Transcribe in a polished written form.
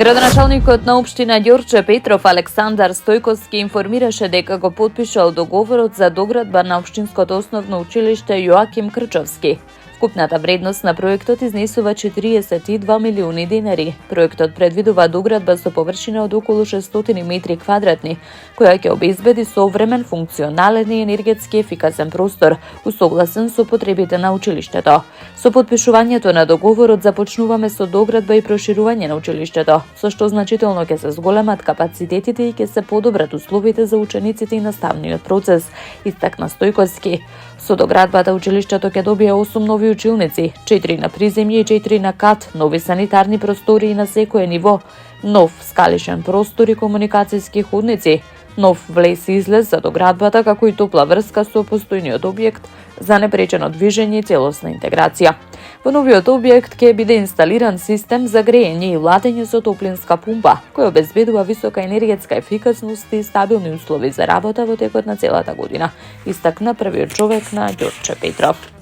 Градоначалникот на општина Ѓорче Петров Александар Стојковски информираше дека го потпишал договорот за доградба на општинското основно училиште Јоаким Крчовски. Вкупната вредност на проектот изнесува 42 милиони денари. Проектот предвидува доградба со површина од околу 600 метри квадратни, која ќе обезбеди современ, функционален и енергетски ефикасен простор, усогласен со потребите на училиштето. Со потпишувањето на договорот започнуваме со доградба и проширување на училиштето, со што значително ќе се зголемат капацитетите и ќе се подобрат условите за учениците и наставниот процес, истакна Стојковски. Со доградбата училиштето ќе добие 8 нови училници, 4 на приземје и 4 на кат, нови санитарни простори на секое ниво, нов скалишен простор и комуникацијски ходници, нов влез и излез за доградбата, како и топла врска со постојниот објект за непречено движење и целосна интеграција. Во новиот објект ќе биде инсталиран систем за грејење и ладење со топлинска пумпа, кој обезбедува висока енергетска ефикасност и стабилни услови за работа во текот на целата година, истакна првиот човек на Ѓорче Петров.